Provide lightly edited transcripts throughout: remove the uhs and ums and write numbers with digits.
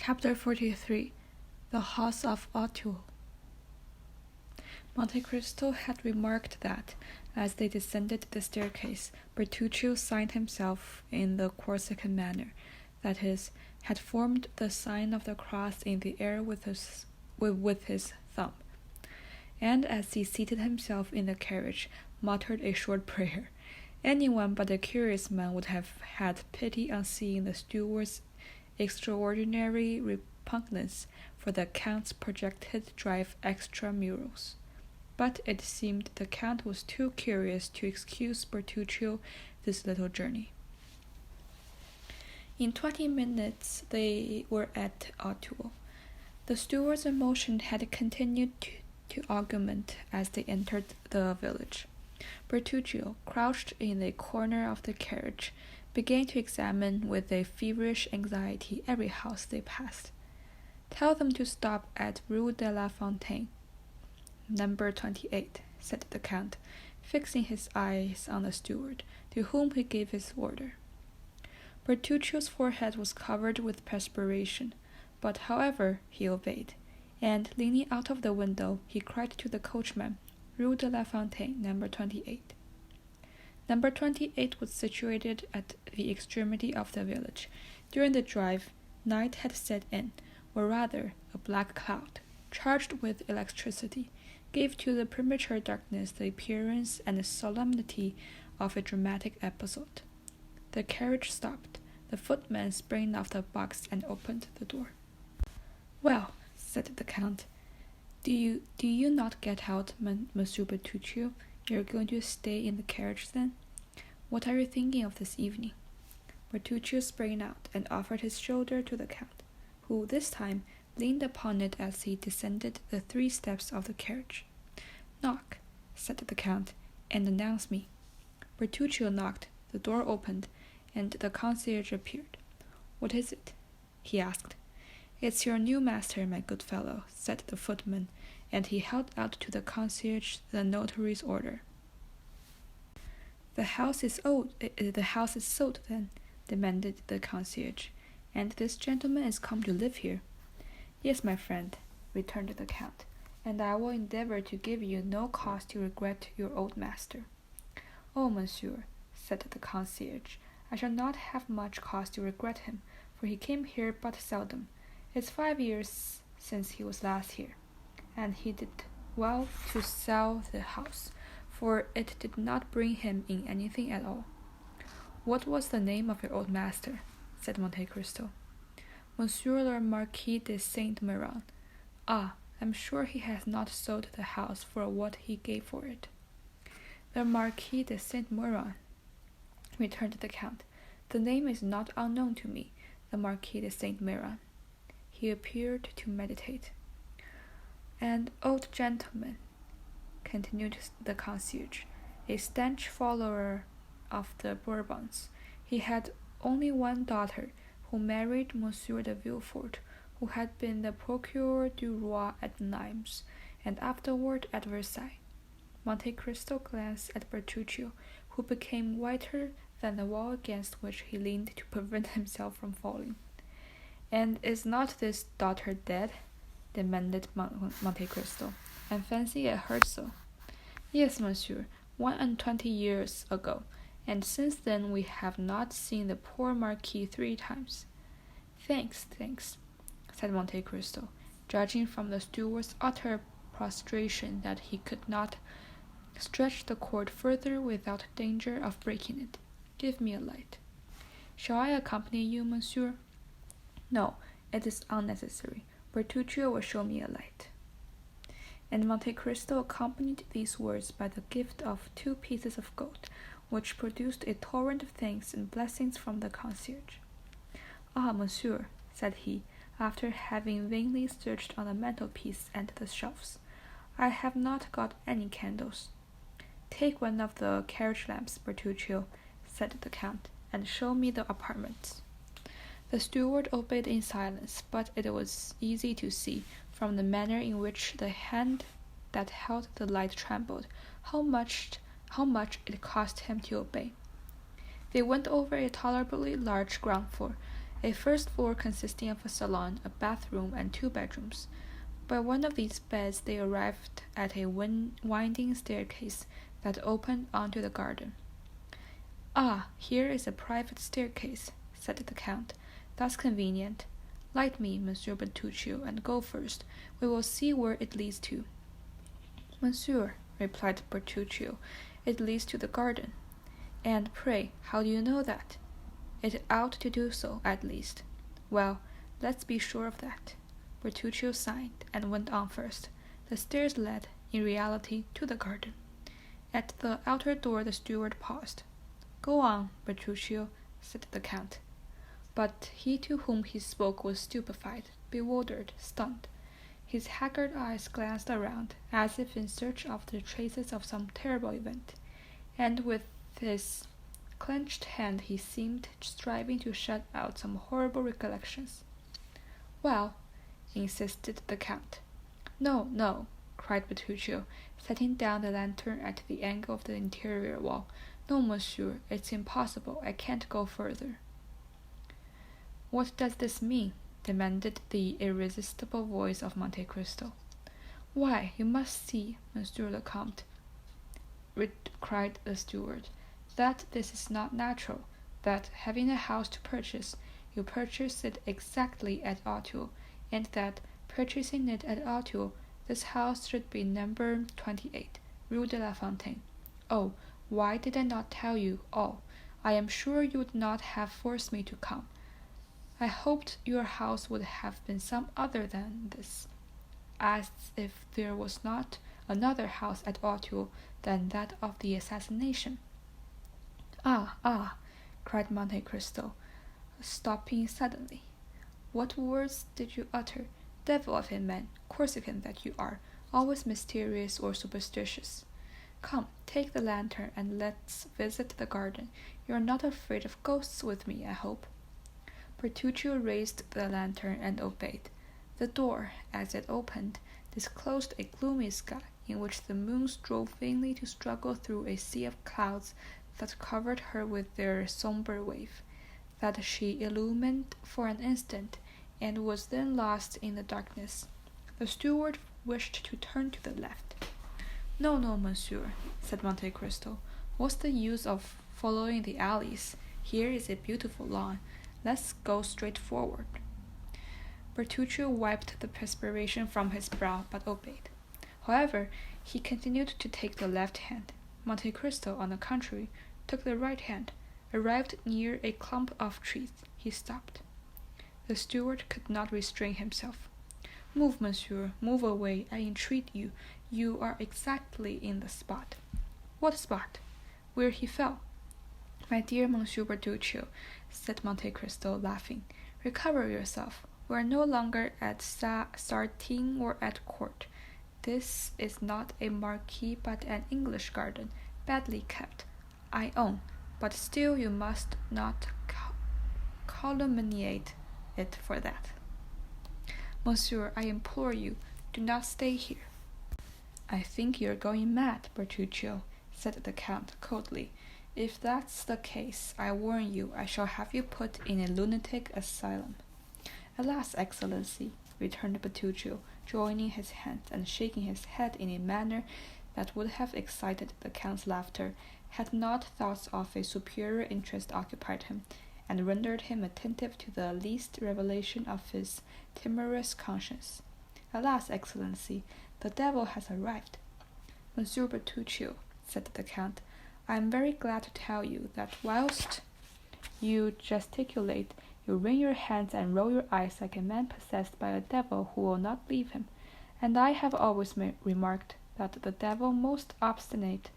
Chapter 43 The House of Auteuil. Monte Cristo had remarked that, as they descended the staircase, Bertuccio signed himself in the Corsican manner, that is, had formed the sign of the cross in the air with his thumb, and as he seated himself in the carriage, muttered a short prayer. Anyone but a curious man would have had pity on seeing the steward's extraordinary repugnance for the Count's projected drive extramurals. But it seemed the Count was too curious to excuse Bertuccio this little journey. In 20 minutes they were at Auteuil. The steward's emotion had continued to augment as they entered the village. Bertuccio, crouched in a corner of the carriage, began to examine with a feverish anxiety every house they passed. "Tell them to stop at Rue de la Fontaine, number 28, said the Count, fixing his eyes on the steward, to whom he gave his order. Bertuccio's forehead was covered with perspiration, but however he obeyed, and leaning out of the window, he cried to the coachman, "Rue de la Fontaine, number 28. Number 28 was situated at the extremity of the village. During the drive, night had set in, or rather, a black cloud, charged with electricity, gave to the premature darkness the appearance and the solemnity of a dramatic episode. The carriage stopped. The footman sprang off the box and opened the door. "Well," said the Count, do you not get out, Monsieur Bertuccio? You're going to stay in the carriage, then? What are you thinking of this evening?" Bertuccio sprang out and offered his shoulder to the Count, who this time leaned upon it as he descended the 3 steps of the carriage. "Knock," said the Count, "and announce me." Bertuccio knocked, the door opened, and the concierge appeared. "What is it?" he asked. "It's your new master, my good fellow," said the footman, and he held out to the concierge the notary's order. The house is sold, then?" demanded the concierge, "and this gentleman is come to live here?" "Yes, my friend," returned the Count, "and I will endeavor to give you no cause to regret your old master." "Oh, monsieur," said the concierge, "I shall not have much cause to regret him, for he came here but seldom. It's 5 years since he was last here, and he did well to sell the house, for it did not bring him in anything at all." "What was the name of your old master?" said Monte Cristo. "Monsieur le Marquis de Saint-Méran." "Ah, I'm sure he has not sold the house for what he gave for it." "The Marquis de Saint-Méran," returned the Count. "The name is not unknown to me, the Marquis de Saint-Méran." He appeared to meditate. "An old gentleman," continued the concierge, "a stanch follower of the Bourbons. He had only one daughter, who married Monsieur de Villefort, who had been the Procureur du Roi at Nimes, and afterward at Versailles." Monte Cristo glanced at Bertuccio, who became whiter than the wall against which he leaned to prevent himself from falling. "And is not this daughter dead?" demanded Monte Cristo. "I fancy I heard so." "Yes, monsieur, 21 years ago, and since then we have not seen the poor Marquis 3 times. Thanks, said Monte Cristo, judging from the steward's utter prostration that he could not stretch the cord further without danger of breaking it. "Give me a light." "Shall I accompany you, monsieur?" "No, it is unnecessary. Bertuccio will show me a light." And Monte Cristo accompanied these words by the gift of 2 pieces of gold, which produced a torrent of thanks and blessings from the concierge. "Ah, monsieur," said he, after having vainly searched on the mantelpiece and the shelves, "I have not got any candles." "Take one of the carriage lamps, Bertuccio," said the Count, "and show me the apartments." The steward obeyed in silence, but it was easy to see, from the manner in which the hand that held the light trembled, how much it cost him to obey. They went over a tolerably large ground floor, a first floor consisting of a salon, a bathroom, and 2 bedrooms. By one of these beds they arrived at a winding staircase that opened onto the garden. "Ah, here is a private staircase," said the Count. "That's convenient. Light me, Monsieur Bertuccio, and go first. We will see where it leads to." "Monsieur," replied Bertuccio, "it leads to the garden." "And pray, how do you know that?" "It ought to do so, at least." "Well, let's be sure of that." Bertuccio signed, and went on first. The stairs led, in reality, to the garden. At the outer door the steward paused. "Go on, Bertuccio," said the Count. But he to whom he spoke was stupefied, bewildered, stunned. His haggard eyes glanced around, as if in search of the traces of some terrible event, and with his clenched hand he seemed striving to shut out some horrible recollections. "Well," insisted the Count. "No, no," cried Bertuccio, setting down the lantern at the angle of the interior wall. "No, monsieur, it's impossible. I can't go further." "What does this mean?" demanded the irresistible voice of Monte Cristo. "Why, you must see, Monsieur le Comte," cried the steward, "that this is not natural, that, having a house to purchase, you purchase it exactly at Auteuil, and that, purchasing it at Auteuil, this house should be number 28, Rue de la Fontaine. Oh, why did I not tell you all? I am sure you would not have forced me to come. I hoped your house would have been some other than this, as if there was not another house at Auteuil than that of the assassination." "Ah, ah," cried Monte Cristo, stopping suddenly. "What words did you utter? Devil of a man, Corsican that you are, always mysterious or superstitious. Come, take the lantern, and let's visit the garden. You are not afraid of ghosts with me, I hope." Bertuccio raised the lantern and obeyed. The door, as it opened, disclosed a gloomy sky, in which the moon strove vainly to struggle through a sea of clouds that covered her with their sombre wave, that she illumined for an instant, and was then lost in the darkness. The steward wished to turn to the left. "No, no, monsieur," said Monte Cristo. "What's the use of following the alleys? Here is a beautiful lawn. Let's go straight forward." Bertuccio wiped the perspiration from his brow, but obeyed. However, he continued to take the left hand. Monte Cristo, on the contrary, took the right hand. Arrived near a clump of trees, he stopped. The steward could not restrain himself. "Move, monsieur, move away, I entreat you. You are exactly in the spot." "What spot?" "Where he fell." "My dear Monsieur Bertuccio," said Monte Cristo, laughing, "recover yourself. We are no longer at Sartine or at court. This is not a marquis but an English garden, badly kept, I own, but still you must not calumniate it for that. Monsieur, I implore you, do not stay here." "I think you are going mad, Bertuccio," said the Count coldly. "If that's the case, I warn you I shall have you put in a lunatic asylum." "Alas, Excellency," returned Bertuccio, joining his hands and shaking his head in a manner that would have excited the Count's laughter, had not thoughts of a superior interest occupied him, and rendered him attentive to the least revelation of his timorous conscience. "Alas, Excellency, the devil has arrived." "Monsieur Bertuccio," said the Count, "I am very glad to tell you that whilst you gesticulate, you wring your hands and roll your eyes like a man possessed by a devil who will not leave him, and I have always remarked that the devil most obstinate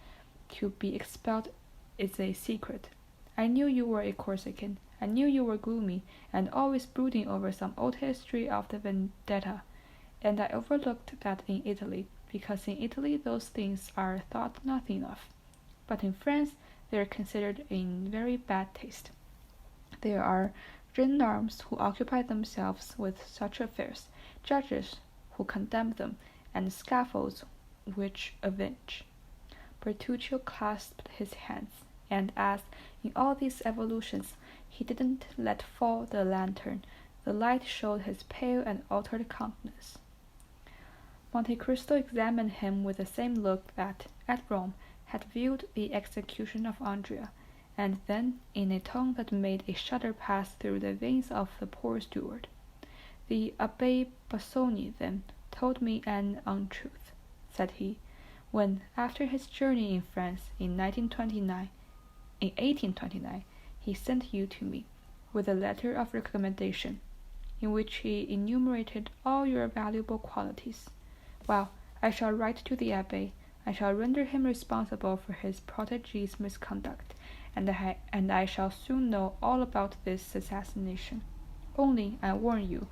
to be expelled is a secret. I knew you were a Corsican, I knew you were gloomy, and always brooding over some old history of the vendetta, and I overlooked that in Italy, because in Italy those things are thought nothing of, but in France they are considered in very bad taste. There are gendarmes who occupy themselves with such affairs, judges who condemn them, and scaffolds which avenge." Bertuccio clasped his hands, and as, in all these evolutions, He didn't let fall the lantern. The light showed his pale and altered countenance. Monte Cristo examined him with the same look that, at Rome, had viewed the execution of Andrea, and then, in a tone that made a shudder pass through the veins of the poor steward, "The Abbé Busoni, then, told me an untruth," said he, "when, after his journey in France in 1829, he sent you to me, with a letter of recommendation, in which he enumerated all your valuable qualities. Well, I shall write to the Abbé. I shall render him responsible for his protégé's misconduct, and I shall soon know all about this assassination. Only, I warn you,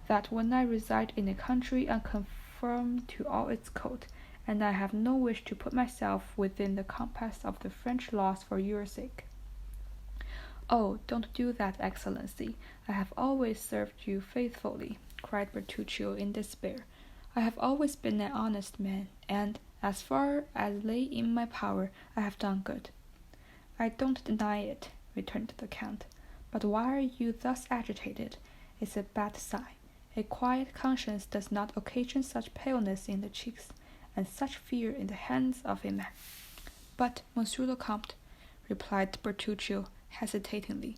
that when I reside in a country unconformed to all its code, and I have no wish to put myself within the compass of the French laws for your sake." "Oh, don't do that, Excellency. I have always served you faithfully," cried Bertuccio in despair. "I have always been an honest man, and, as far as lay in my power, I have done good." "I don't deny it," returned the Count. "But why are you thus agitated? It's a bad sign. A quiet conscience does not occasion such paleness in the cheeks, and such fear in the hands of a man." "But, Monsieur le Comte," replied Bertuccio hesitatingly,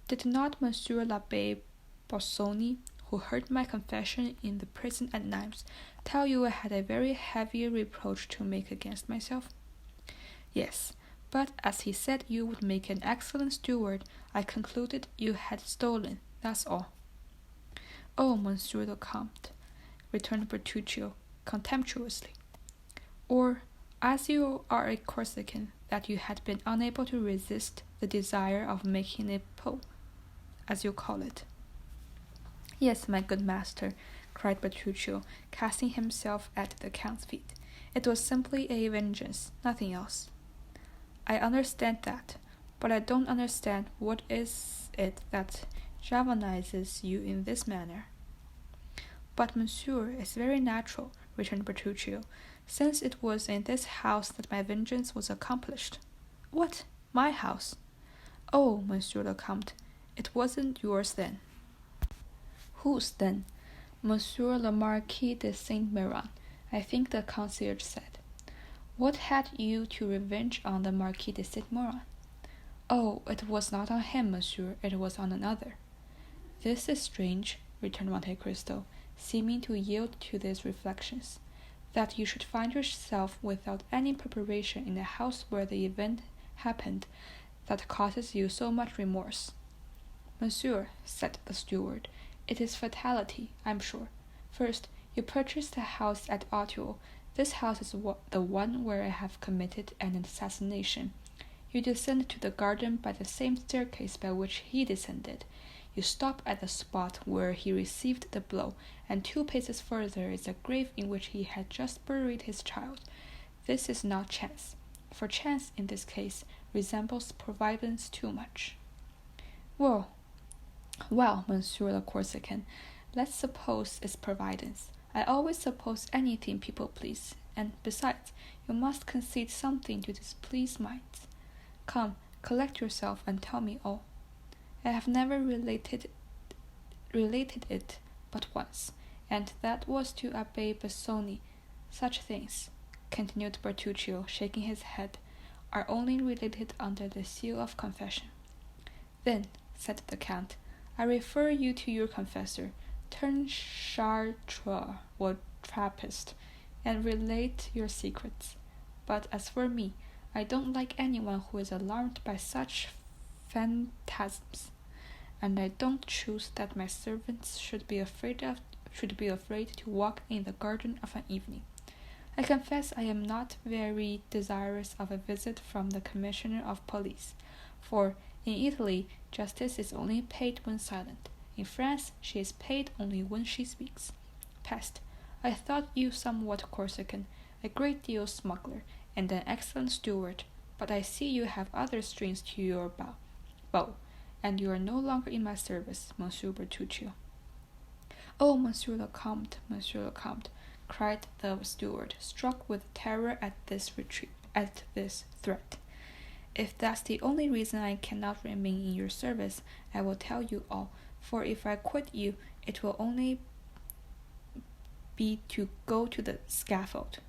"did not Monsieur l'Abbé Busoni, who heard my confession in the prison at Nimes, tell you I had a very heavy reproach to make against myself?" "Yes, but as he said you would make an excellent steward, I concluded you had stolen, that's all." "Oh, Monsieur le Comte," returned Bertuccio contemptuously, "or, as you are a Corsican, that you had been unable to resist the desire of making a pot, as you call it." "Yes, my good master," cried Bertuccio, casting himself at the Count's feet. "It was simply a vengeance, nothing else." "I understand that, but I don't understand what is it that galvanizes you in this manner." "But, monsieur, it's very natural," returned Bertuccio, "since it was in this house that my vengeance was accomplished." "What? My house?" "Oh, Monsieur le Comte, it wasn't yours then." "Whose then?" "Monsieur le Marquis de Saint-Méran, I think the concierge said." "What had you to revenge on the Marquis de Saint-Méran?" "Oh, it was not on him, monsieur, it was on another." "This is strange," returned Monte Cristo, seeming to yield to these reflections, "that you should find yourself without any preparation in a house where the event happened that causes you so much remorse." "Monsieur," said the steward, "it is fatality, I'm sure. First, you purchased a house at Auteuil. This house is the one where I have committed an assassination. You descend to the garden by the same staircase by which he descended. You stop at the spot where he received the blow, and 2 paces further is a grave in which he had just buried his child. This is not chance, for chance in this case resembles providence too much." Well, Monsieur le Corsican, let's suppose it's providence. I always suppose anything people please, and besides, you must concede something to displease minds. Come, collect yourself and tell me all." "I have never related it but once, and that was to Abbé Busoni. Such things," continued Bertuccio, shaking his head, "are only related under the seal of confession." "Then," said the Count, "I refer you to your confessor. Turn chartreux or Trappist, and relate your secrets. But as for me, I don't like anyone who is alarmed by such phantasms, and I don't choose that my servants should be afraid to walk in the garden of an evening. I confess I am not very desirous of a visit from the Commissioner of Police, for in Italy justice is only paid when silent. In France she is paid only when she speaks. Peste, I thought you somewhat Corsican, a great deal smuggler, and an excellent steward, but I see you have other strings to your bow, and you are no longer in my service, Monsieur Bertuccio." "Oh, Monsieur le Comte," cried the steward, struck with terror at this threat. If that's the only reason I cannot remain in your service, I will tell you all, for if I quit you, it will only be to go to the scaffold."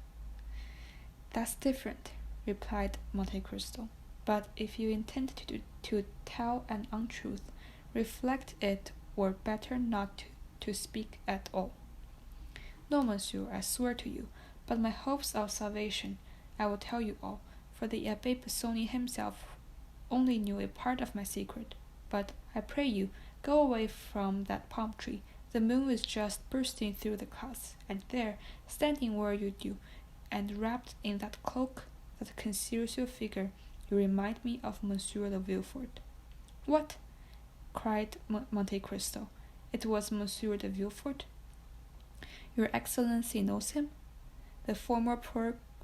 "That's different," replied Monte Cristo. "But if you intend to tell an untruth, reflect it were better not to speak at all." "No, monsieur, I swear to you, but my hopes of salvation, I will tell you all, for the Abbé Busoni himself only knew a part of my secret. But, I pray you, go away from that palm tree. The moon is just bursting through the clouds, and there, standing where you do, and wrapped in that cloak that conceals your figure, you remind me of Monsieur de Villefort." "What?" cried Monte Cristo. "It was Monsieur de Villefort? Your Excellency knows him? The former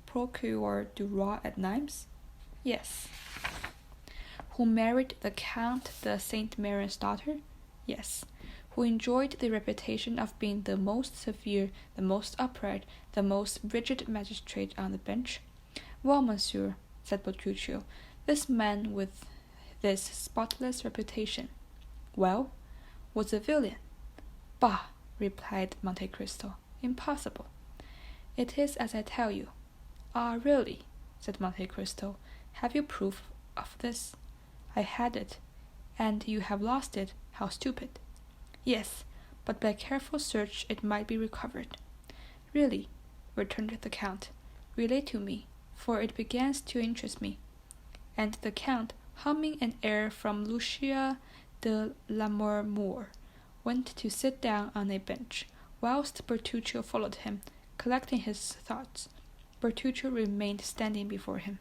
Procureur du Roi at Nimes?" "Yes." "Who married the Count de Saint Méran's daughter?" "Yes." "Who enjoyed the reputation of being the most severe, the most upright, the most rigid magistrate on the bench?" "Well, monsieur," said Bertuccio, "this man with this spotless reputation—" "Well?" "Was a villain." "Bah!" replied Monte Cristo. "Impossible." "It is as I tell you." "Ah, really?" said Monte Cristo. "Have you proof of this?" "I had it." "And you have lost it? How stupid!" "Yes, but by careful search it might be recovered." "Really?" returned the Count. "Relate to me, for it begins to interest me." And the Count, humming an air from Lucia de Lammermoor, went to sit down on a bench, whilst Bertuccio followed him, collecting his thoughts. Bertuccio remained standing before him.